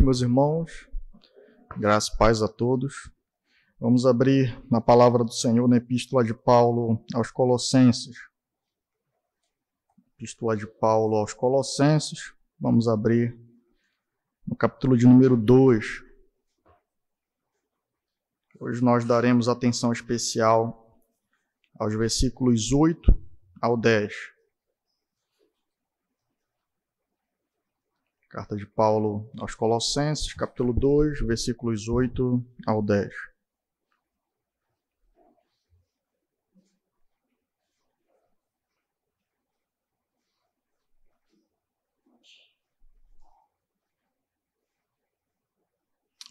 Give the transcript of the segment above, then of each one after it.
noite, meus irmãos. Graças e paz a todos. Vamos abrir na palavra do Senhor na Epístola de Paulo aos Colossenses. Epístola de Paulo aos Colossenses. Vamos abrir no capítulo de número 2. Hoje nós daremos atenção especial aos versículos 8 ao 10. Carta de Paulo aos Colossenses, capítulo 2, versículos 8 ao 10.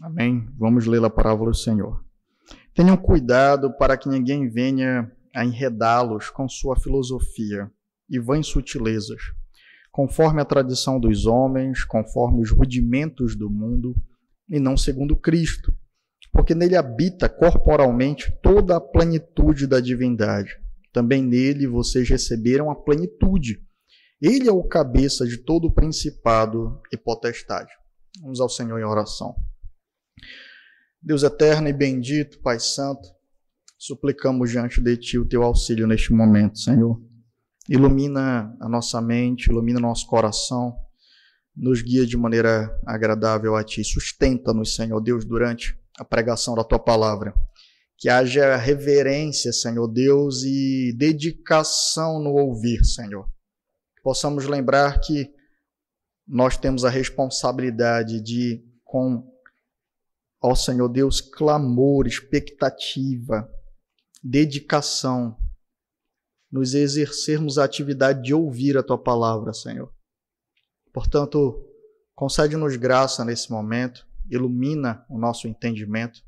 Amém? Vamos ler a palavra do Senhor. Tenham cuidado para que ninguém venha a enredá-los com sua filosofia e vãs sutilezas, conforme a tradição dos homens, conforme os rudimentos do mundo, e não segundo Cristo, porque nele habita corporalmente toda a plenitude da divindade. Também nele vocês receberam a plenitude. Ele é o cabeça de todo o principado e potestade. Vamos ao Senhor em oração. Deus eterno e bendito, Pai Santo, suplicamos diante de Ti o Teu auxílio neste momento, Senhor. Ilumina a nossa mente, ilumina o nosso coração, nos guia de maneira agradável a Ti. Sustenta-nos, Senhor Deus, durante a pregação da Tua palavra. Que haja reverência, Senhor Deus, e dedicação no ouvir, Senhor. Que possamos lembrar que nós temos a responsabilidade de, ó Senhor Deus, clamor, expectativa, dedicação, nos exercermos a atividade de ouvir a Tua palavra, Senhor. Portanto, concede-nos graça nesse momento, ilumina o nosso entendimento,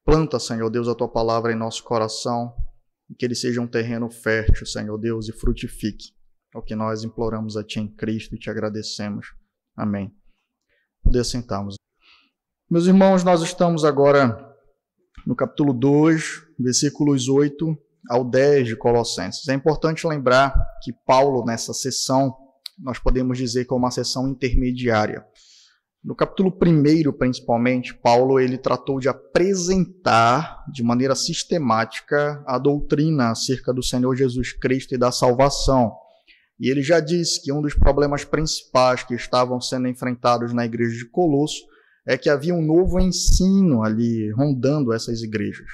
planta, Senhor Deus, a Tua palavra em nosso coração, e que ele seja um terreno fértil, Senhor Deus, e frutifique. É o que nós imploramos a Ti em Cristo e Te agradecemos. Amém. Poder sentarmos. Meus irmãos, nós estamos agora no capítulo 2, versículos 8 ao 10 de Colossenses. É importante lembrar que Paulo, nessa sessão, nós podemos dizer que é uma sessão intermediária. No capítulo 1, principalmente, Paulo ele tratou de apresentar de maneira sistemática a doutrina acerca do Senhor Jesus Cristo e da salvação. E ele já disse que um dos problemas principais que estavam sendo enfrentados na igreja de Colosso é que havia um novo ensino ali rondando essas igrejas.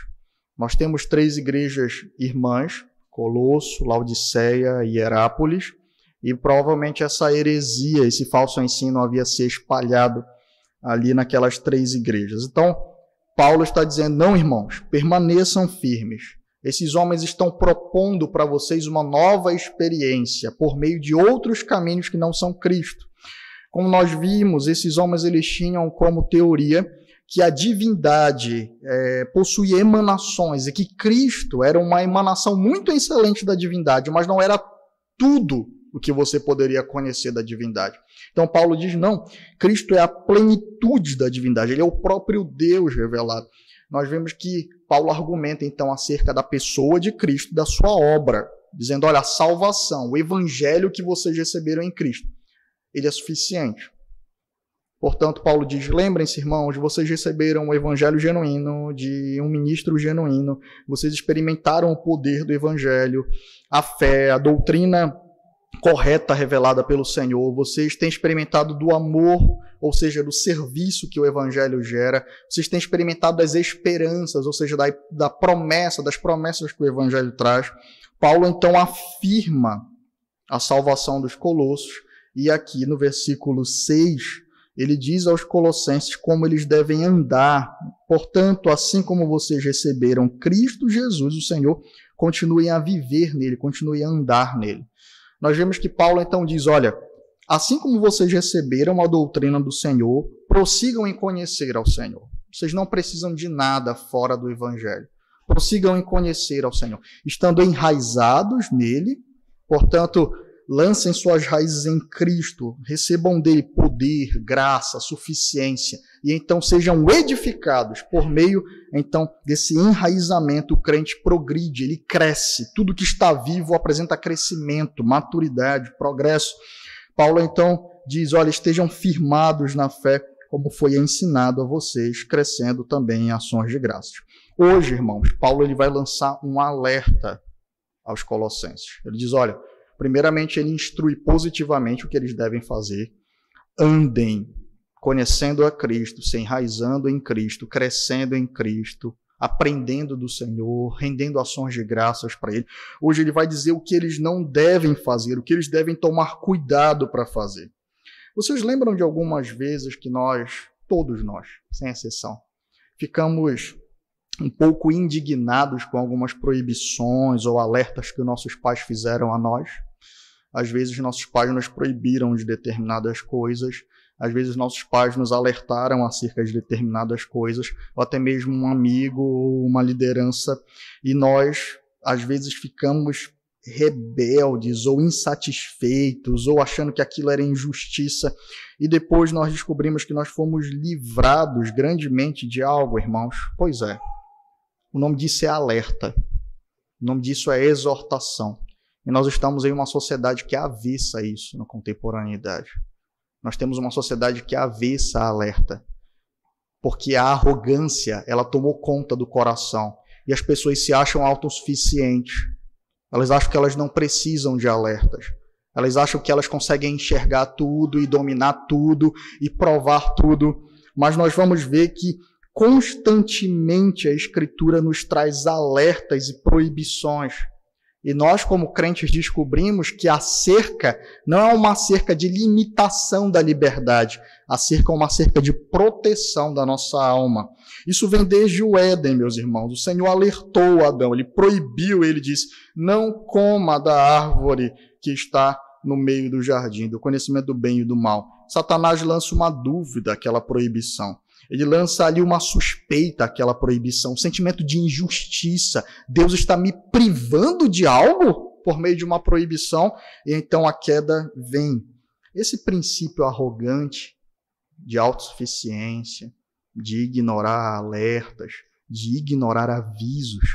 Nós temos 3 igrejas irmãs, Colosso, Laodiceia e Hierápolis, e provavelmente essa heresia, esse falso ensino havia se espalhado ali naquelas 3 igrejas. Então, Paulo está dizendo, não, irmãos, permaneçam firmes. Esses homens estão propondo para vocês uma nova experiência por meio de outros caminhos que não são Cristo. Como nós vimos, esses homens eles tinham como teoria que a divindade possuía emanações e que Cristo era uma emanação muito excelente da divindade, mas não era tudo o que você poderia conhecer da divindade. Então Paulo diz, não, Cristo é a plenitude da divindade, ele é o próprio Deus revelado. Nós vemos que Paulo argumenta então acerca da pessoa de Cristo, da sua obra, dizendo, olha, a salvação, o evangelho que vocês receberam em Cristo, ele é suficiente. Portanto, Paulo diz, lembrem-se, irmãos, vocês receberam o evangelho genuíno, de um ministro genuíno, vocês experimentaram o poder do evangelho, a fé, a doutrina correta revelada pelo Senhor, vocês têm experimentado do amor, ou seja, do serviço que o evangelho gera, vocês têm experimentado das esperanças, ou seja, da promessa, das promessas que o evangelho traz. Paulo, então, afirma a salvação dos colossos, e aqui no versículo 6, ele diz aos colossenses como eles devem andar. Portanto, assim como vocês receberam Cristo Jesus, o Senhor, continuem a viver nele, continuem a andar nele. Nós vemos que Paulo então diz, olha, assim como vocês receberam a doutrina do Senhor, prossigam em conhecer ao Senhor. Vocês não precisam de nada fora do Evangelho. Prossigam em conhecer ao Senhor. Estando enraizados nele, portanto, lancem suas raízes em Cristo, recebam dele poder, graça, suficiência, e então sejam edificados por meio então desse enraizamento. O crente progride, ele cresce, tudo que está vivo apresenta crescimento, maturidade, progresso. Paulo então diz, olha, estejam firmados na fé, como foi ensinado a vocês, crescendo também em ações de graças. Hoje, irmãos, Paulo ele vai lançar um alerta aos colossenses. Ele diz, olha, primeiramente ele instrui positivamente o que eles devem fazer. Andem conhecendo a Cristo, se enraizando em Cristo, crescendo em Cristo, aprendendo do Senhor, rendendo ações de graças para Ele. Hoje ele vai dizer o que eles não devem fazer, o que eles devem tomar cuidado para fazer. Vocês lembram de algumas vezes que todos nós, sem exceção, ficamos um pouco indignados com algumas proibições ou alertas que nossos pais fizeram a nós? Às vezes nossos pais nos proibiram de determinadas coisas, às vezes nossos pais nos alertaram acerca de determinadas coisas, ou até mesmo um amigo ou uma liderança, e nós às vezes ficamos rebeldes ou insatisfeitos ou achando que aquilo era injustiça, e depois nós descobrimos que nós fomos livrados grandemente de algo, irmãos. Pois é, o nome disso é alerta, o nome disso é exortação, e nós estamos em uma sociedade que é avessa a isso na contemporaneidade. Nós temos uma sociedade que é avessa a alerta, porque a arrogância ela tomou conta do coração, e as pessoas se acham autossuficientes. Elas acham que elas não precisam de alertas. Elas acham que elas conseguem enxergar tudo e dominar tudo e provar tudo. Mas nós vamos ver que constantemente a Escritura nos traz alertas e proibições. E nós, como crentes, descobrimos que a cerca não é uma cerca de limitação da liberdade. A cerca é uma cerca de proteção da nossa alma. Isso vem desde o Éden, meus irmãos. O Senhor alertou Adão, ele proibiu, ele disse, não coma da árvore que está no meio do jardim, do conhecimento do bem e do mal. Satanás lança uma dúvida àquela proibição. Ele lança ali uma suspeita àquela proibição, um sentimento de injustiça. Deus está me privando de algo por meio de uma proibição, e então a queda vem. Esse princípio arrogante de autossuficiência, de ignorar alertas, de ignorar avisos,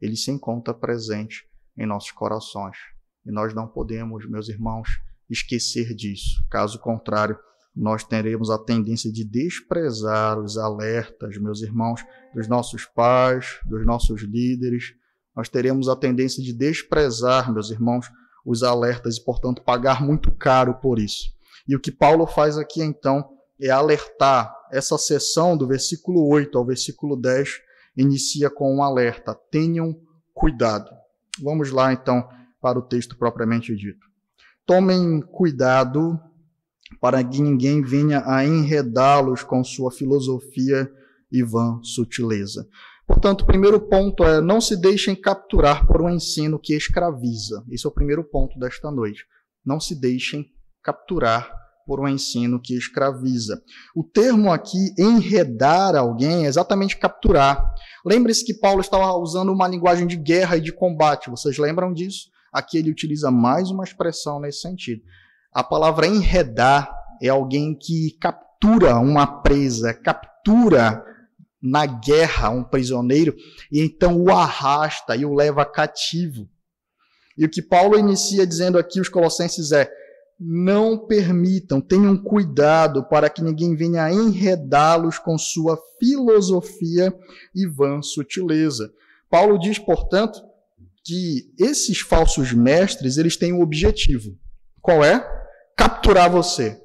ele se encontra presente em nossos corações. E nós não podemos, meus irmãos, esquecer disso. Caso contrário, nós teremos a tendência de desprezar os alertas, meus irmãos, dos nossos pais, dos nossos líderes. Nós teremos a tendência de desprezar, meus irmãos, os alertas e, portanto, pagar muito caro por isso. E o que Paulo faz aqui, então, é alertar. Essa seção do versículo 8 ao versículo 10 inicia com um alerta. Tenham cuidado. Vamos lá, então, para o texto propriamente dito. Tomem cuidado para que ninguém venha a enredá-los com sua filosofia e vã sutileza. Portanto, o primeiro ponto é: não se deixem capturar por um ensino que escraviza. Esse é o primeiro ponto desta noite. Não se deixem capturar por um ensino que escraviza. O termo aqui, enredar alguém, é exatamente capturar. Lembre-se que Paulo estava usando uma linguagem de guerra e de combate. Vocês lembram disso? Aqui ele utiliza mais uma expressão nesse sentido. A palavra enredar é alguém que captura uma presa, captura na guerra um prisioneiro e então o arrasta e o leva cativo. E o que Paulo inicia dizendo aqui, os Colossenses, é: não permitam, tenham cuidado para que ninguém venha a enredá-los com sua filosofia e vã sutileza. Paulo diz, portanto, que esses falsos mestres, eles têm um objetivo. Qual é? Capturar você.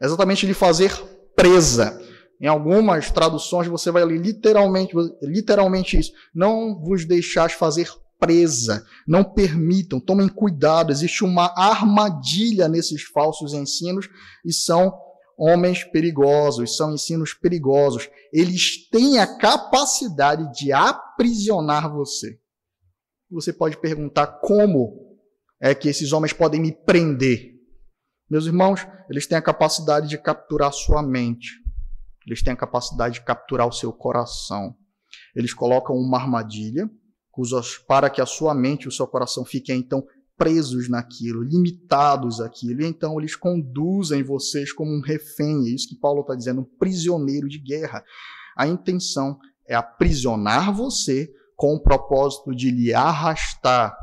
Exatamente de fazer presa. Em algumas traduções você vai ler literalmente isso. Não vos deixais fazer presa. Não permitam, tomem cuidado. Existe uma armadilha nesses falsos ensinos e são homens perigosos, são ensinos perigosos. Eles têm a capacidade de aprisionar você. Você pode perguntar: como é que esses homens podem me prender? Meus irmãos, eles têm a capacidade de capturar sua mente. Eles têm a capacidade de capturar o seu coração. Eles colocam uma armadilha para que a sua mente e o seu coração fiquem, então, presos naquilo, limitados àquilo. E então eles conduzem vocês como um refém. É isso que Paulo está dizendo, um prisioneiro de guerra. A intenção é aprisionar você com o propósito de lhe arrastar.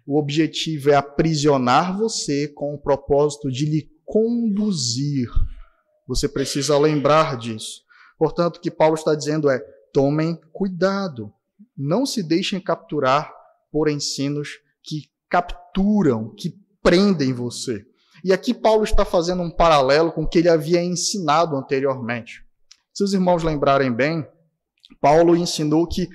O objetivo é aprisionar você com o propósito de lhe conduzir. Você precisa lembrar disso. Portanto, o que Paulo está dizendo é: tomem cuidado. Não se deixem capturar por ensinos que capturam, que prendem você. E aqui Paulo está fazendo um paralelo com o que ele havia ensinado anteriormente. Se os irmãos lembrarem bem, Paulo ensinou que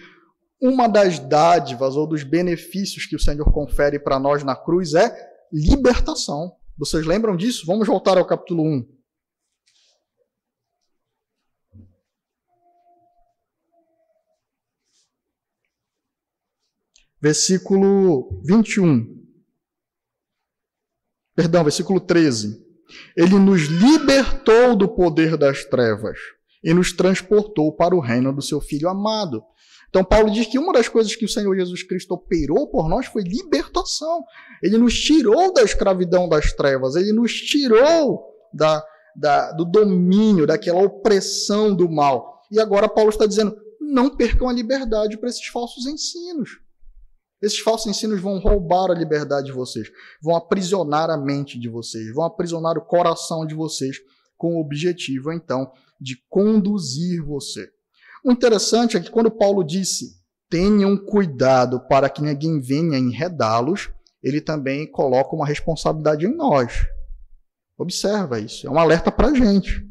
uma das dádivas ou dos benefícios que o Senhor confere para nós na cruz é libertação. Vocês lembram disso? Vamos voltar ao capítulo 1. Versículo 21. Perdão, versículo 13. Ele nos libertou do poder das trevas e nos transportou para o reino do seu Filho amado. Então, Paulo diz que uma das coisas que o Senhor Jesus Cristo operou por nós foi libertação. Ele nos tirou da escravidão das trevas, ele nos tirou do domínio, daquela opressão do mal. E agora Paulo está dizendo: não percam a liberdade para esses falsos ensinos. Esses falsos ensinos vão roubar a liberdade de vocês, vão aprisionar a mente de vocês, vão aprisionar o coração de vocês, com o objetivo, então, de conduzir você. O interessante é que quando Paulo disse: tenham cuidado para que ninguém venha enredá-los, ele também coloca uma responsabilidade em nós. Observa isso, é um alerta para a gente.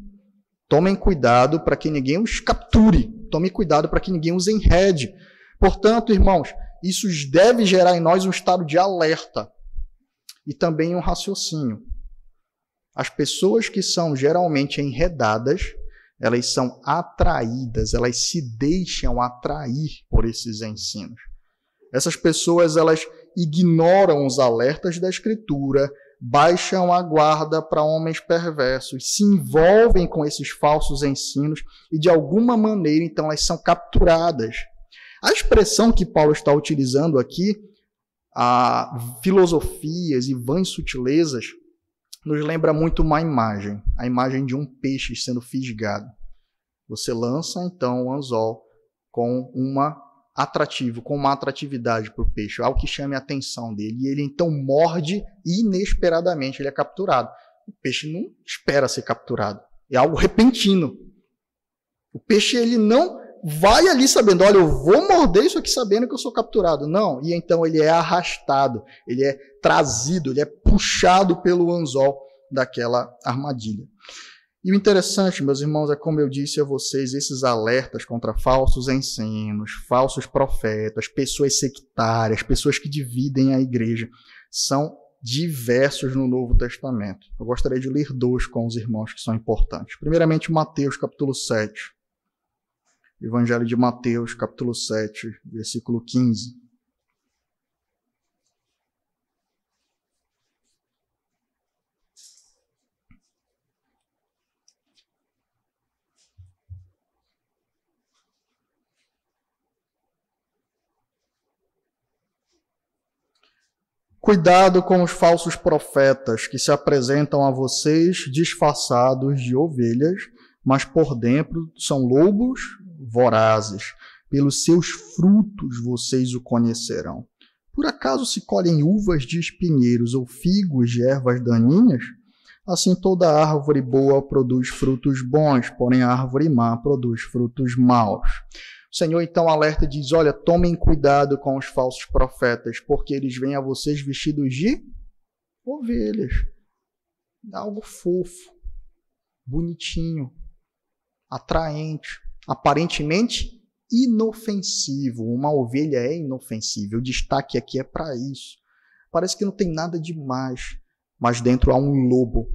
Tomem cuidado para que ninguém os capture, tomem cuidado para que ninguém os enrede. Portanto, irmãos, isso deve gerar em nós um estado de alerta e também um raciocínio. As pessoas que são geralmente enredadas, elas são atraídas, elas se deixam atrair por esses ensinos. Essas pessoas, elas ignoram os alertas da Escritura, baixam a guarda para homens perversos, se envolvem com esses falsos ensinos e, de alguma maneira, então, elas são capturadas. A expressão que Paulo está utilizando aqui, filosofias e vãs sutilezas, nos lembra muito uma imagem, a imagem de um peixe sendo fisgado. Você lança, então, o anzol com uma atratividade para o peixe, algo que chame a atenção dele, e ele, então, morde e, inesperadamente, ele é capturado. O peixe não espera ser capturado, é algo repentino. O peixe, ele não vai ali sabendo: olha, eu vou morder isso aqui sabendo que eu sou capturado. Não, e então ele é arrastado, ele é trazido, ele é puxado pelo anzol daquela armadilha. E o interessante, meus irmãos, é como eu disse a vocês, esses alertas contra falsos ensinos, falsos profetas, pessoas sectárias, pessoas que dividem a igreja, são diversos no Novo Testamento. Eu gostaria de ler 2 com os irmãos que são importantes. Primeiramente, Mateus, capítulo 7. Evangelho de Mateus, capítulo 7, versículo 15. Cuidado com os falsos profetas que se apresentam a vocês disfarçados de ovelhas, mas por dentro são lobos vorazes. Pelos seus frutos vocês o conhecerão. Por acaso se colhem uvas de espinheiros ou figos de ervas daninhas? Assim toda árvore boa produz frutos bons, porém a árvore má produz frutos maus. O Senhor então alerta e diz: olha, tomem cuidado com os falsos profetas, porque eles vêm a vocês vestidos de ovelhas. Algo fofo, bonitinho, atraente, aparentemente inofensivo. Uma ovelha é inofensiva. O destaque aqui é para isso. Parece que não tem nada demais, mas dentro há um lobo.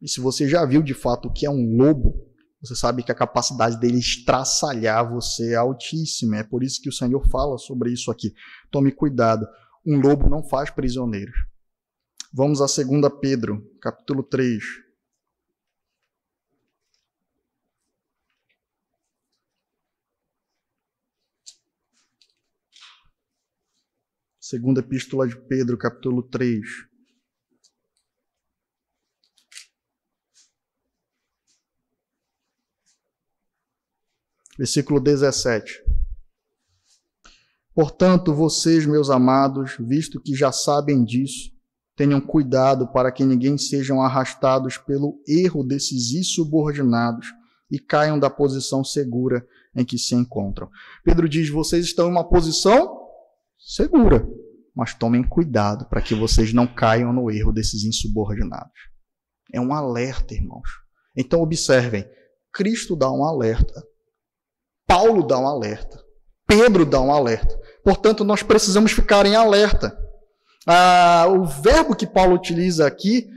E se você já viu de fato o que é um lobo, você sabe que a capacidade dele estraçalhar você é altíssima. É por isso que o Senhor fala sobre isso aqui. Tome cuidado. Um lobo não faz prisioneiros. Vamos a 2 Pedro, capítulo 3. Segunda Epístola de Pedro, capítulo 3. Versículo 17. Portanto, vocês, meus amados, visto que já sabem disso, Tenham cuidado para que ninguém sejam arrastados pelo erro desses insubordinados e caiam da posição segura em que se encontram. Pedro diz, vocês estão em uma posição segura, mas tomem cuidado para que vocês não caiam no erro desses insubordinados. É um alerta, irmãos. Então observem, Cristo dá um alerta, Paulo dá um alerta, Pedro dá um alerta. Portanto, nós precisamos ficar em alerta. O verbo que Paulo utiliza aqui,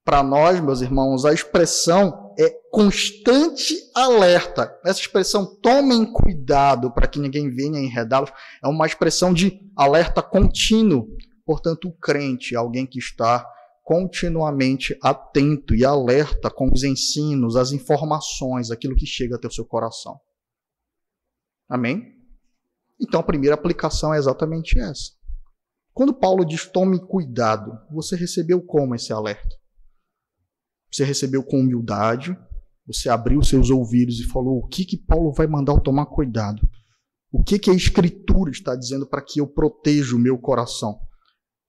para nós, meus irmãos, a expressão é constante alerta. Essa expressão, tomem cuidado para que ninguém venha enredá-los, é uma expressão de alerta contínuo. Portanto, o crente é alguém que está continuamente atento e alerta com os ensinos, as informações, aquilo que chega até o seu coração. Amém? Então, a primeira aplicação é exatamente essa. Quando Paulo diz, tome cuidado, você recebeu como esse alerta? Você recebeu com humildade, você abriu seus ouvidos e falou, o que Paulo vai mandar eu tomar cuidado? O que a Escritura está dizendo para que eu proteja o meu coração?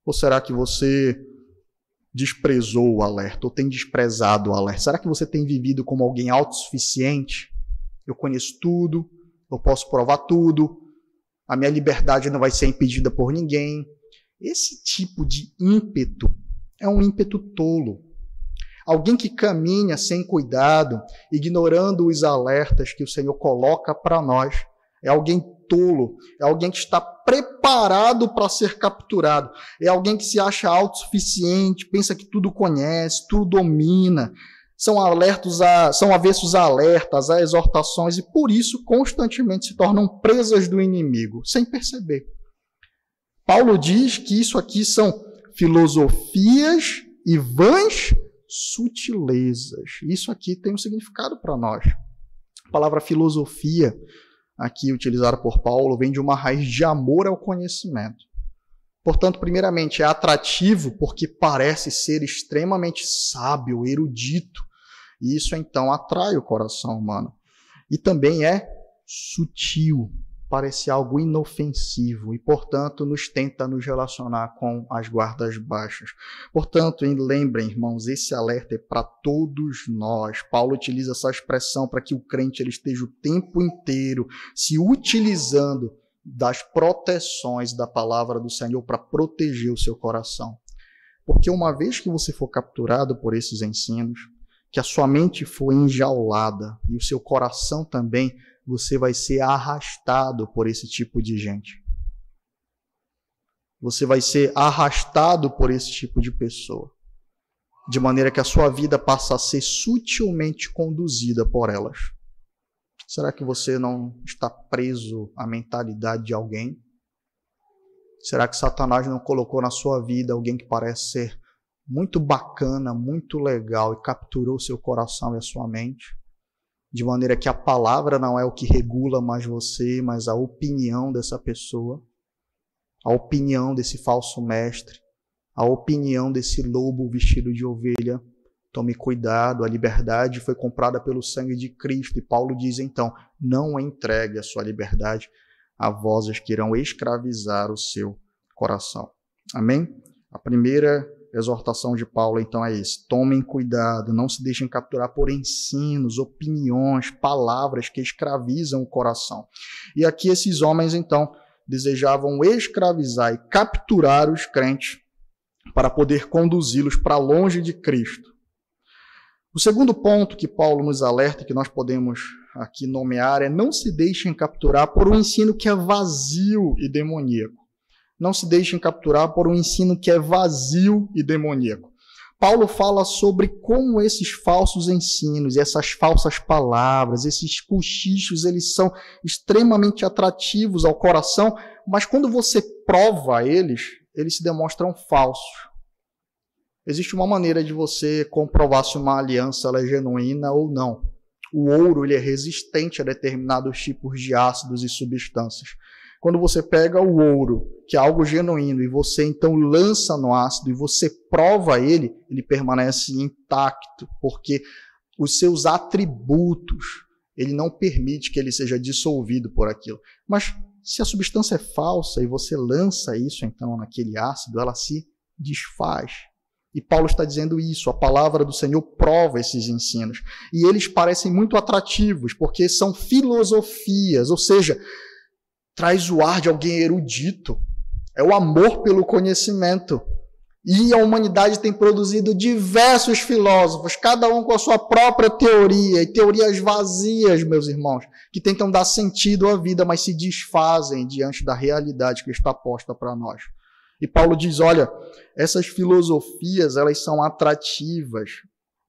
Ou será que você desprezou o alerta, ou tem desprezado o alerta? Será que você tem vivido como alguém autossuficiente? Eu conheço tudo, eu posso provar tudo, a minha liberdade não vai ser impedida por ninguém. Esse tipo de ímpeto é um ímpeto tolo. Alguém que caminha sem cuidado, ignorando os alertas que o Senhor coloca para nós, é alguém tolo, é alguém que está preparado para ser capturado, é alguém que se acha autossuficiente, pensa que tudo conhece, tudo domina, são avessos a alertas, a exortações, e por isso constantemente se tornam presas do inimigo, sem perceber. Paulo diz que isso aqui são filosofias e vãs sutilezas. Isso aqui tem um significado para nós. A palavra filosofia, aqui utilizada por Paulo, vem de uma raiz de amor ao conhecimento. Portanto, primeiramente, é atrativo porque parece ser extremamente sábio, erudito. E isso, então, atrai o coração humano. E também é sutil, parece algo inofensivo e, portanto, tenta nos relacionar com as guardas baixas. Portanto, lembrem, irmãos, esse alerta é para todos nós. Paulo utiliza essa expressão para que o crente ele esteja o tempo inteiro se utilizando das proteções da palavra do Senhor para proteger o seu coração. Porque uma vez que você for capturado por esses ensinos, que a sua mente for enjaulada e o seu coração também, você vai ser arrastado por esse tipo de gente. Você vai ser arrastado por esse tipo de pessoa. De maneira que a sua vida passa a ser sutilmente conduzida por elas. Será que você não está preso à mentalidade de alguém? Será que Satanás não colocou na sua vida alguém que parece ser muito bacana, muito legal e capturou seu coração e a sua mente? De maneira que a palavra não é o que regula mais você, mas a opinião dessa pessoa, a opinião desse falso mestre, a opinião desse lobo vestido de ovelha. Tome cuidado, a liberdade foi comprada pelo sangue de Cristo. E Paulo diz então, não entregue a sua liberdade a vozes que irão escravizar o seu coração. Amém? A primeira exortação de Paulo, então, é isso. Tomem cuidado, não se deixem capturar por ensinos, opiniões, palavras que escravizam o coração. E aqui esses homens, então, desejavam escravizar e capturar os crentes para poder conduzi-los para longe de Cristo. O segundo ponto que Paulo nos alerta, que nós podemos aqui nomear, é não se deixem capturar por um ensino que é vazio e demoníaco. Não se deixem capturar por um ensino que é vazio e demoníaco. Paulo fala sobre como esses falsos ensinos, essas falsas palavras, esses cochichos, eles são extremamente atrativos ao coração, mas quando você prova eles se demonstram falsos. Existe uma maneira de você comprovar se uma aliança ela é genuína ou não. O ouro ele é resistente a determinados tipos de ácidos e substâncias. Quando você pega o ouro, que é algo genuíno, e você então lança no ácido e você prova ele permanece intacto, porque os seus atributos, ele não permite que ele seja dissolvido por aquilo. Mas se a substância é falsa e você lança isso então naquele ácido, ela se desfaz. E Paulo está dizendo isso, a palavra do Senhor prova esses ensinos. E eles parecem muito atrativos, porque são filosofias, ou seja, traz o ar de alguém erudito. É o amor pelo conhecimento. E a humanidade tem produzido diversos filósofos, cada um com a sua própria teoria, e teorias vazias, meus irmãos, que tentam dar sentido à vida, mas se desfazem diante da realidade que está posta para nós. E Paulo diz, olha, essas filosofias, elas são atrativas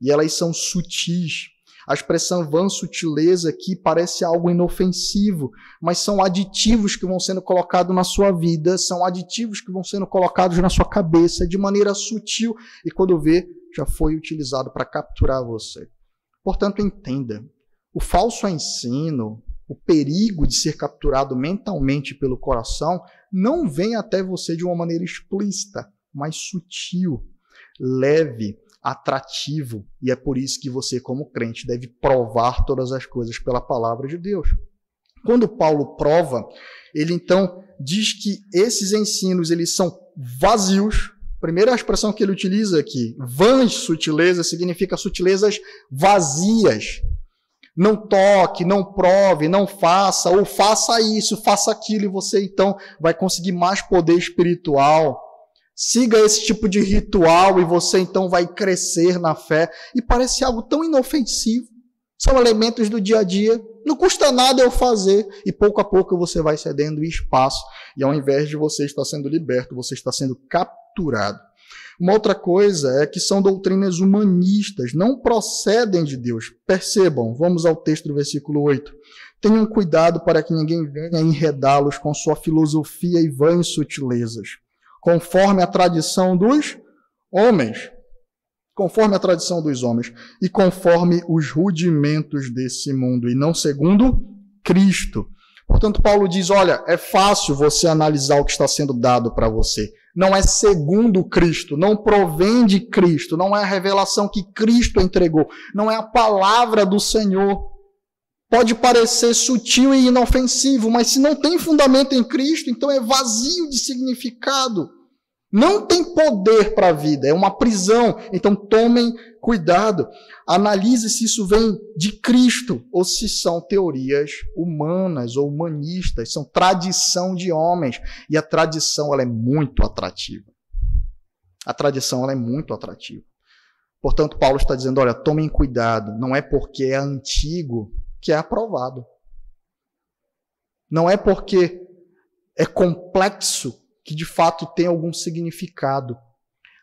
e elas são sutis. A expressão vã sutileza aqui parece algo inofensivo, mas são aditivos que vão sendo colocados na sua vida, são aditivos que vão sendo colocados na sua cabeça de maneira sutil e quando vê, já foi utilizado para capturar você. Portanto, entenda, o falso ensino, o perigo de ser capturado mentalmente pelo coração, não vem até você de uma maneira explícita, mas sutil, leve, atrativo, e é por isso que você, como crente, deve provar todas as coisas pela palavra de Deus. Quando Paulo prova, ele então diz que esses ensinos eles são vazios. Primeira expressão que ele utiliza aqui, vãs sutilezas, significa sutilezas vazias. Não toque, não prove, não faça, ou faça isso, faça aquilo, e você então vai conseguir mais poder espiritual. Siga esse tipo de ritual e você então vai crescer na fé. E parece algo tão inofensivo. São elementos do dia a dia. Não custa nada eu fazer. E pouco a pouco você vai cedendo espaço. E ao invés de você estar sendo liberto, você está sendo capturado. Uma outra coisa é que são doutrinas humanistas. Não procedem de Deus. Percebam, vamos ao texto do versículo 8. Tenham cuidado para que ninguém venha enredá-los com sua filosofia e vãs sutilezas, conforme a tradição dos homens. Conforme a tradição dos homens. E conforme os rudimentos desse mundo. E não segundo Cristo. Portanto, Paulo diz, olha, é fácil você analisar o que está sendo dado para você. Não é segundo Cristo. Não provém de Cristo. Não é a revelação que Cristo entregou. Não é a palavra do Senhor. Pode parecer sutil e inofensivo, mas se não tem fundamento em Cristo, então é vazio de significado. Não tem poder para a vida, é uma prisão. Então tomem cuidado. Analise se isso vem de Cristo ou se são teorias humanas ou humanistas, são tradição de homens. E a tradição ela é muito atrativa. A tradição ela é muito atrativa. Portanto, Paulo está dizendo, olha, tomem cuidado. Não é porque é antigo que é aprovado. Não é porque é complexo que de fato tem algum significado.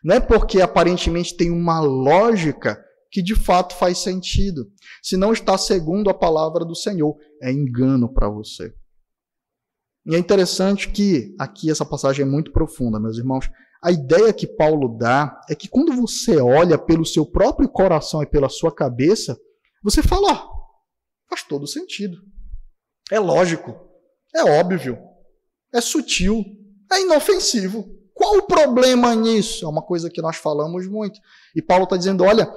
Não é porque aparentemente tem uma lógica que de fato faz sentido. Se não está segundo a palavra do Senhor, é engano para você. E é interessante que aqui essa passagem é muito profunda, meus irmãos. A ideia que Paulo dá é que quando você olha pelo seu próprio coração e pela sua cabeça, você fala, faz todo sentido. É lógico, é óbvio, é sutil, é inofensivo. Qual o problema nisso? É uma coisa que nós falamos muito. E Paulo está dizendo, olha,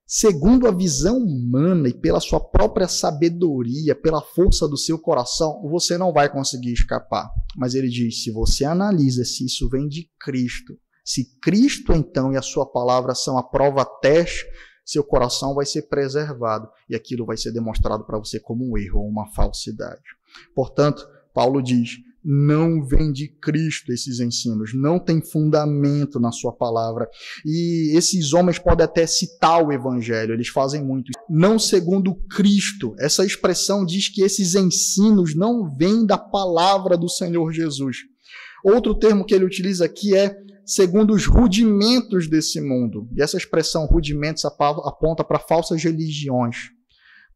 segundo a visão humana e pela sua própria sabedoria, pela força do seu coração, você não vai conseguir escapar. Mas ele diz, se você analisa se isso vem de Cristo, se Cristo então e a sua palavra são a prova teste, seu coração vai ser preservado e aquilo vai ser demonstrado para você como um erro ou uma falsidade. Portanto, Paulo diz, não vem de Cristo esses ensinos, não tem fundamento na sua palavra. E esses homens podem até citar o Evangelho, eles fazem muito. Não segundo Cristo. Essa expressão diz que esses ensinos não vêm da palavra do Senhor Jesus. Outro termo que ele utiliza aqui é segundo os rudimentos desse mundo. E essa expressão rudimentos aponta para falsas religiões,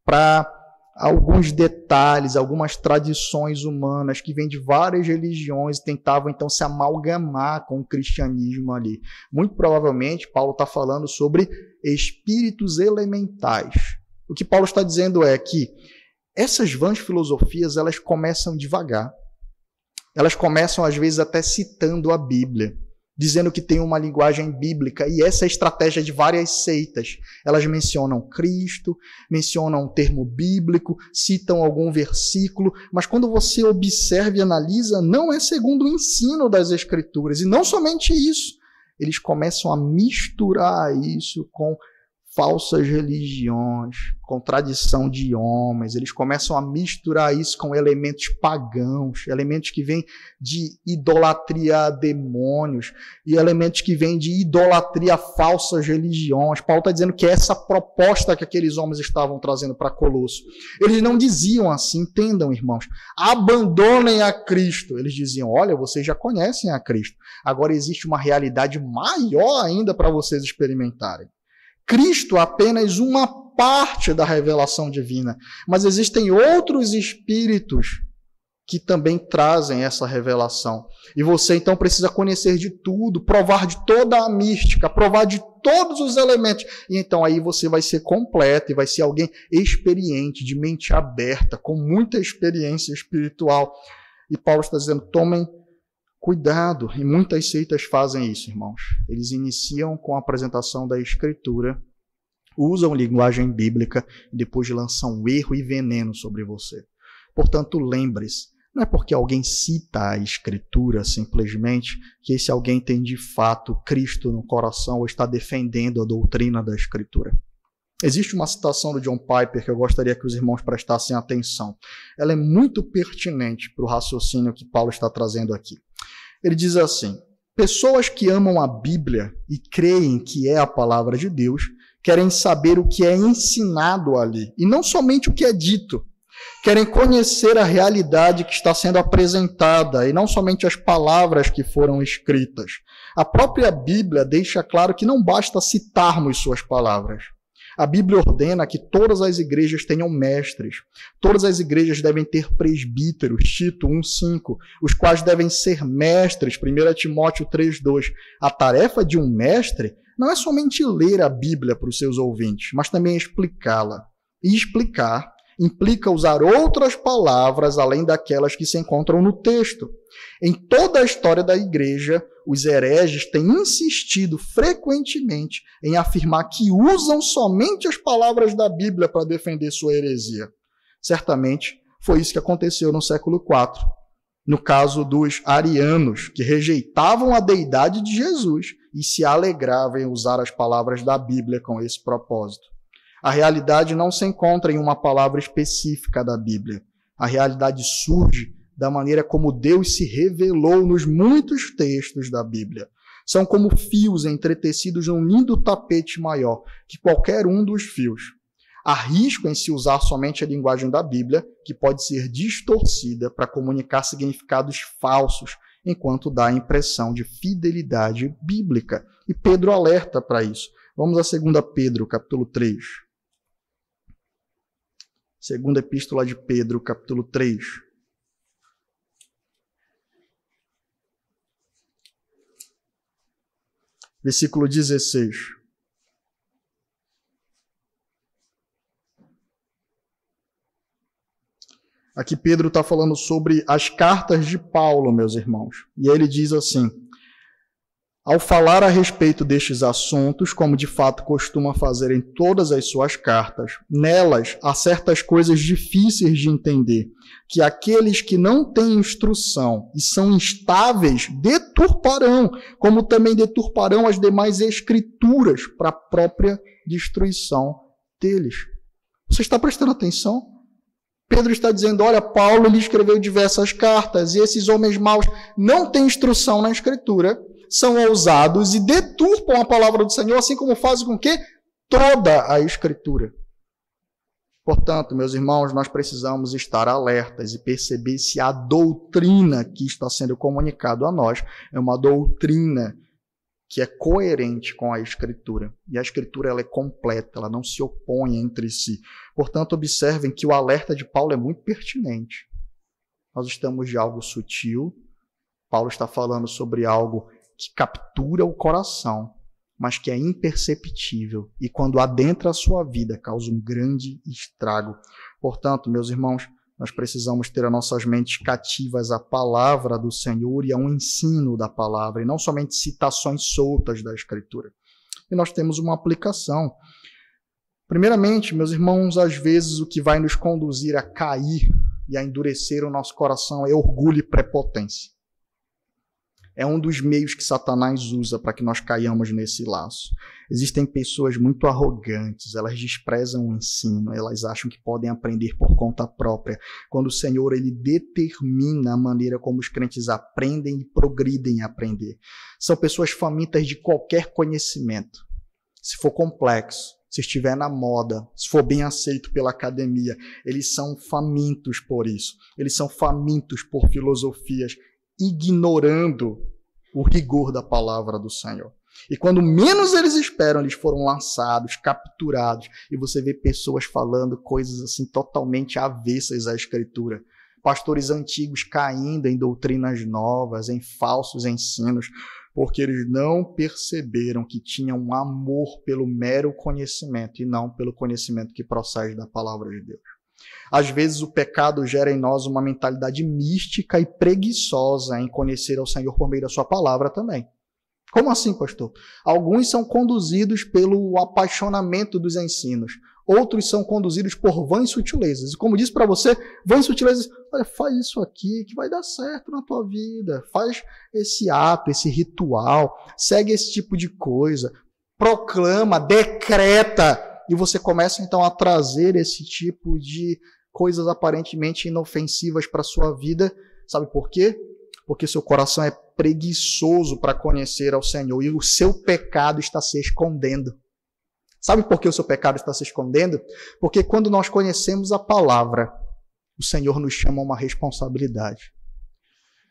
para alguns detalhes, algumas tradições humanas que vêm de várias religiões e tentavam então se amalgamar com o cristianismo ali. Muito provavelmente Paulo está falando sobre espíritos elementais. O que Paulo está dizendo é que essas vãs filosofias elas começam devagar. Elas começam às vezes até citando a Bíblia, dizendo que tem uma linguagem bíblica, e essa é a estratégia de várias seitas. Elas mencionam Cristo, mencionam um termo bíblico, citam algum versículo, mas quando você observa e analisa, não é segundo o ensino das Escrituras. E não somente isso, eles começam a misturar isso com falsas religiões, com tradição de homens, eles começam a misturar isso com elementos pagãos, elementos que vêm de idolatria a demônios e elementos que vêm de idolatria a falsas religiões. Paulo está dizendo que é essa proposta que aqueles homens estavam trazendo para Colosso. Eles não diziam assim, entendam, irmãos, abandonem a Cristo. Eles diziam, olha, vocês já conhecem a Cristo, agora existe uma realidade maior ainda para vocês experimentarem. Cristo é apenas uma parte da revelação divina, mas existem outros espíritos que também trazem essa revelação. E você então precisa conhecer de tudo, provar de toda a mística, provar de todos os elementos. E então aí você vai ser completo e vai ser alguém experiente, de mente aberta, com muita experiência espiritual. E Paulo está dizendo, tomem cuidado, e muitas seitas fazem isso, irmãos. Eles iniciam com a apresentação da Escritura, usam linguagem bíblica e depois lançam erro e veneno sobre você. Portanto, lembre-se, não é porque alguém cita a Escritura simplesmente que esse alguém tem de fato Cristo no coração ou está defendendo a doutrina da Escritura. Existe uma citação do John Piper que eu gostaria que os irmãos prestassem atenção. Ela é muito pertinente para o raciocínio que Paulo está trazendo aqui. Ele diz assim, pessoas que amam a Bíblia e creem que é a palavra de Deus, querem saber o que é ensinado ali, e não somente o que é dito. Querem conhecer a realidade que está sendo apresentada, e não somente as palavras que foram escritas. A própria Bíblia deixa claro que não basta citarmos suas palavras. A Bíblia ordena que todas as igrejas tenham mestres. Todas as igrejas devem ter presbíteros, Tito 1,5, os quais devem ser mestres, 1 Timóteo 3,2. A tarefa de um mestre não é somente ler a Bíblia para os seus ouvintes, mas também explicá-la. E explicar implica usar outras palavras além daquelas que se encontram no texto. Em toda a história da igreja, os hereges têm insistido frequentemente em afirmar que usam somente as palavras da Bíblia para defender sua heresia. Certamente foi isso que aconteceu no século IV, no caso dos arianos, que rejeitavam a deidade de Jesus e se alegravam em usar as palavras da Bíblia com esse propósito. A realidade não se encontra em uma palavra específica da Bíblia. A realidade surge da maneira como Deus se revelou nos muitos textos da Bíblia. São como fios entretecidos num lindo tapete maior que qualquer um dos fios. Há risco em se usar somente a linguagem da Bíblia, que pode ser distorcida para comunicar significados falsos, enquanto dá a impressão de fidelidade bíblica. E Pedro alerta para isso. Vamos a 2 Pedro, capítulo 3. Segunda epístola de Pedro, capítulo 3. Versículo 16. Aqui Pedro está falando sobre as cartas de Paulo, meus irmãos. E ele diz assim, ao falar a respeito destes assuntos, como de fato costuma fazer em todas as suas cartas, nelas há certas coisas difíceis de entender, que aqueles que não têm instrução e são instáveis deturparão, como também deturparão as demais escrituras para a própria destruição deles. Você está prestando atenção? Pedro está dizendo, olha, Paulo lhe escreveu diversas cartas e esses homens maus não têm instrução na escritura, são ousados e deturpam a palavra do Senhor, assim como fazem com que toda a Escritura. Portanto, meus irmãos, nós precisamos estar alertas e perceber se a doutrina que está sendo comunicada a nós é uma doutrina que é coerente com a Escritura. E a Escritura ela é completa, ela não se opõe entre si. Portanto, observem que o alerta de Paulo é muito pertinente. Nós estamos de algo sutil. Paulo está falando sobre algo que captura o coração, mas que é imperceptível e quando adentra a sua vida causa um grande estrago. Portanto, meus irmãos, nós precisamos ter as nossas mentes cativas à palavra do Senhor e ao ensino da palavra, e não somente citações soltas da Escritura. E nós temos uma aplicação. Primeiramente, meus irmãos, às vezes o que vai nos conduzir a cair e a endurecer o nosso coração é orgulho e prepotência. É um dos meios que Satanás usa para que nós caiamos nesse laço. Existem pessoas muito arrogantes, elas desprezam o ensino, elas acham que podem aprender por conta própria, quando o Senhor ele determina a maneira como os crentes aprendem e progridem em aprender. São pessoas famintas de qualquer conhecimento. Se for complexo, se estiver na moda, se for bem aceito pela academia, eles são famintos por isso. Eles são famintos por filosofias, ignorando o rigor da palavra do Senhor. E quando menos eles esperam, eles foram lançados, capturados, e você vê pessoas falando coisas assim totalmente avessas à Escritura. Pastores antigos caindo em doutrinas novas, em falsos ensinos, porque eles não perceberam que tinham um amor pelo mero conhecimento e não pelo conhecimento que procede da palavra de Deus. Às vezes o pecado gera em nós uma mentalidade mística e preguiçosa em conhecer ao Senhor por meio da sua palavra também. Como assim, pastor? Alguns são conduzidos pelo apaixonamento dos ensinos. Outros são conduzidos por vãs sutilezas. E como disse para você, vãs sutilezas, olha, faz isso aqui que vai dar certo na tua vida. Faz esse ato, esse ritual, segue esse tipo de coisa, proclama, decreta. E você começa então a trazer esse tipo de coisas aparentemente inofensivas para a sua vida. Sabe por quê? Porque seu coração é preguiçoso para conhecer ao Senhor e o seu pecado está se escondendo. Sabe por que o seu pecado está se escondendo? Porque quando nós conhecemos a palavra, o Senhor nos chama a uma responsabilidade.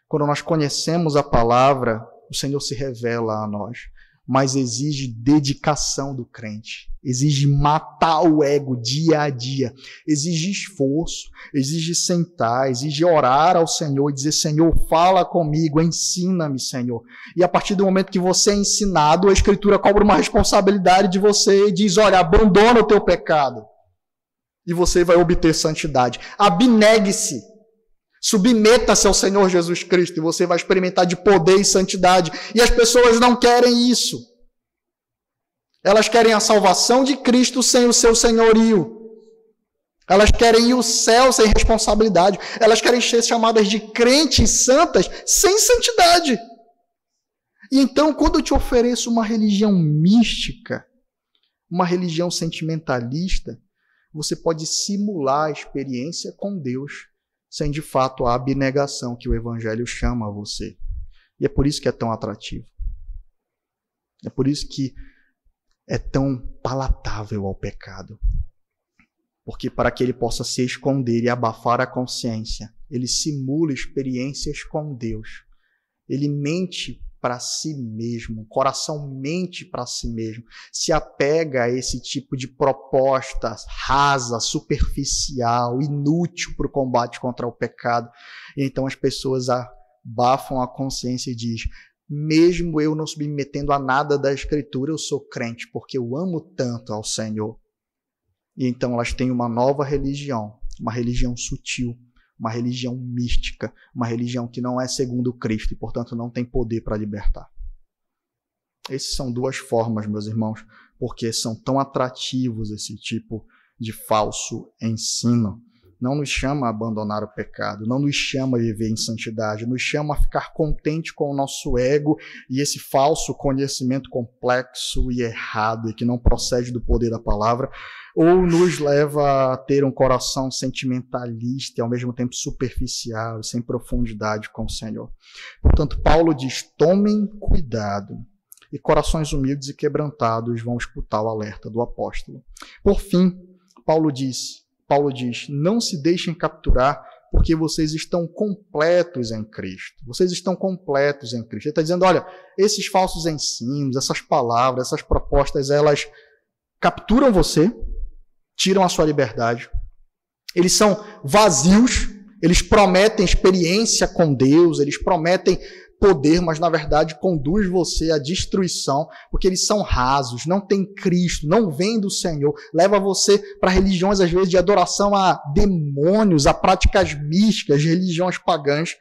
Quando nós conhecemos a palavra, o Senhor se revela a nós. Mas exige dedicação do crente, exige matar o ego dia a dia, exige esforço, exige sentar, exige orar ao Senhor e dizer, Senhor, fala comigo, ensina-me, Senhor. E a partir do momento que você é ensinado, a Escritura cobra uma responsabilidade de você e diz, olha, abandona o teu pecado e você vai obter santidade. Abnegue-se. Submeta-se ao Senhor Jesus Cristo e você vai experimentar de poder e santidade. E as pessoas não querem isso. Elas querem a salvação de Cristo sem o seu senhorio. Elas querem ir ao céu sem responsabilidade. Elas querem ser chamadas de crentes santas sem santidade. E então, quando eu te ofereço uma religião mística, uma religião sentimentalista, você pode simular a experiência com Deus sem de fato a abnegação que o Evangelho chama a você. E é por isso que é tão atrativo. É por isso que é tão palatável ao pecado. Porque para que ele possa se esconder e abafar a consciência, ele simula experiências com Deus. Ele mente para si mesmo, o coração mente para si mesmo, se apega a esse tipo de proposta rasa, superficial, inútil para o combate contra o pecado. E então as pessoas abafam a consciência e dizem, mesmo eu não submetendo a nada da Escritura, eu sou crente, porque eu amo tanto ao Senhor. E então elas têm uma nova religião, uma religião sutil, uma religião mística, uma religião que não é segundo Cristo e, portanto, não tem poder para libertar. Essas são duas formas, meus irmãos, porque são tão atrativos esse tipo de falso ensino. Não nos chama a abandonar o pecado, não nos chama a viver em santidade, nos chama a ficar contente com o nosso ego e esse falso conhecimento complexo e errado e que não procede do poder da palavra, ou nos leva a ter um coração sentimentalista e ao mesmo tempo superficial e sem profundidade com o Senhor. Portanto, Paulo diz, tomem cuidado, e corações humildes e quebrantados vão escutar o alerta do apóstolo. Por fim, Paulo diz, não se deixem capturar porque vocês estão completos em Cristo. Vocês estão completos em Cristo. Ele está dizendo, olha, esses falsos ensinos, essas palavras, essas propostas, elas capturam você, tiram a sua liberdade. Eles são vazios, eles prometem experiência com Deus, eles prometem poder, mas na verdade conduz você à destruição, porque eles são rasos, não tem Cristo, não vem do Senhor, leva você para religiões às vezes de adoração a demônios, a práticas místicas, religiões pagãs.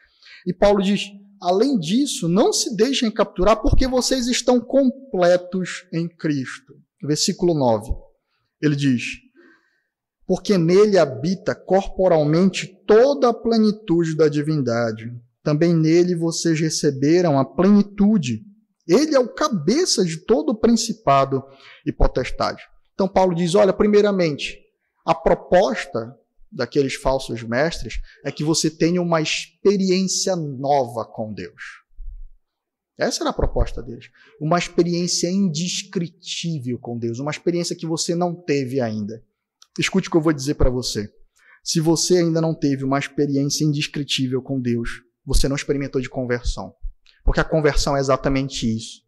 E Paulo diz, além disso, não se deixem capturar porque vocês estão completos em Cristo. Versículo 9, ele diz, porque nele habita corporalmente toda a plenitude da divindade. também nele vocês receberam a plenitude. Ele é o cabeça de todo o principado e potestade. Então Paulo diz, olha, primeiramente, a proposta daqueles falsos mestres é que você tenha uma experiência nova com Deus. Essa era a proposta deles. Uma experiência indescritível com Deus, uma experiência que você não teve ainda. Escute o que eu vou dizer para você. Se você ainda não teve uma experiência indescritível com Deus, você não experimentou de conversão. Porque a conversão é exatamente isso.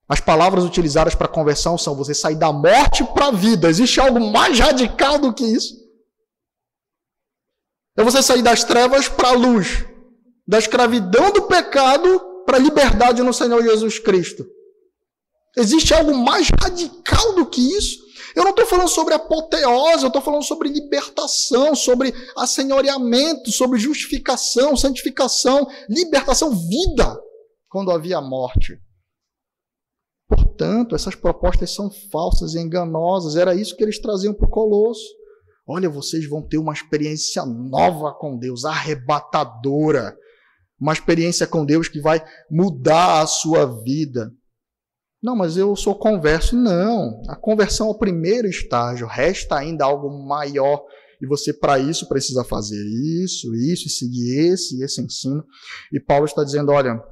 As palavras utilizadas para conversão são você sair da morte para a vida. Existe algo mais radical do que isso? É você sair das trevas para a luz, da escravidão do pecado para a liberdade no Senhor Jesus Cristo. Existe algo mais radical do que isso? Eu não estou falando sobre apoteose, eu estou falando sobre libertação, sobre assenhoreamento, sobre justificação, santificação, libertação, vida, quando havia morte. Portanto, essas propostas são falsas e enganosas. Era isso que eles traziam para o Colosso. Olha, vocês vão ter uma experiência nova com Deus, arrebatadora. Uma experiência com Deus que vai mudar a sua vida. Não, mas eu sou converso. Não, a conversão é o primeiro estágio. Resta ainda algo maior. E você, para isso, precisa fazer isso, e seguir esse ensino. E Paulo está dizendo, olha,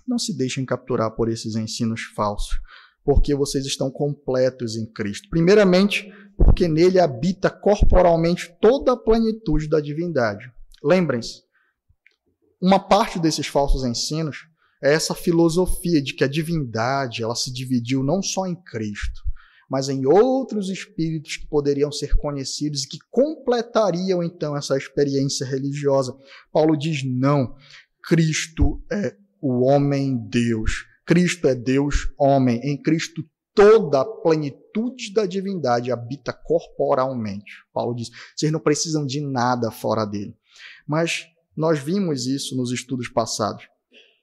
não se deixem capturar por esses ensinos falsos, porque vocês estão completos em Cristo. Primeiramente, porque nele habita corporalmente toda a plenitude da divindade. Lembrem-se, uma parte desses falsos ensinos é essa filosofia de que a divindade ela se dividiu não só em Cristo, mas em outros espíritos que poderiam ser conhecidos e que completariam então essa experiência religiosa. Paulo diz, não, Cristo é o homem-Deus. Cristo é Deus-homem. Em Cristo toda a plenitude da divindade habita corporalmente. Paulo diz, vocês não precisam de nada fora dele. Mas nós vimos isso nos estudos passados.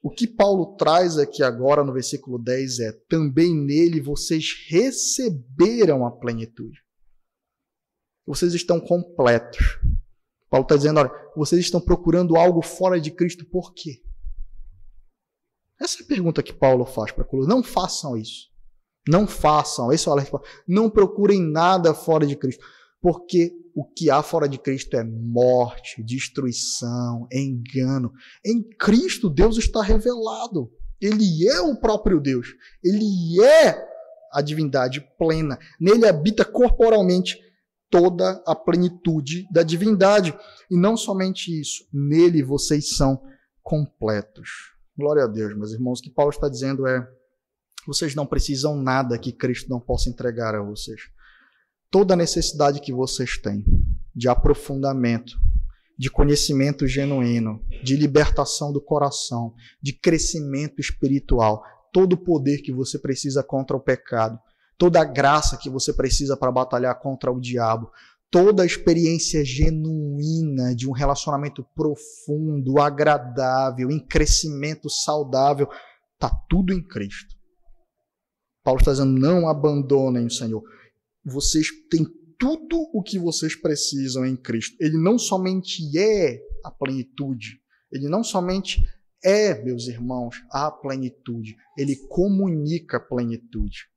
O que Paulo traz aqui agora no versículo 10 é, também nele vocês receberam a plenitude. Vocês estão completos. Paulo está dizendo, olha, vocês estão procurando algo fora de Cristo, por quê? Essa é a pergunta que Paulo faz para Colossos. Não façam isso. Não façam. Esse é o alerta. Não procurem nada fora de Cristo. Porque o que há fora de Cristo é morte, destruição, engano. Em Cristo, Deus está revelado. Ele é o próprio Deus. Ele é a divindade plena. Nele habita corporalmente toda a plenitude da divindade. E não somente isso. Nele vocês são completos. Glória a Deus, meus irmãos. O que Paulo está dizendo é, vocês não precisam nada que Cristo não possa entregar a vocês. Toda a necessidade que vocês têm de aprofundamento, de conhecimento genuíno, de libertação do coração, de crescimento espiritual, todo o poder que você precisa contra o pecado, toda a graça que você precisa para batalhar contra o diabo, toda a experiência genuína de um relacionamento profundo, agradável, em crescimento saudável, está tudo em Cristo. Paulo está dizendo, não abandonem o Senhor. Vocês têm tudo o que vocês precisam em Cristo. Ele não somente é a plenitude, ele não somente é, meus irmãos, a plenitude, ele comunica a plenitude.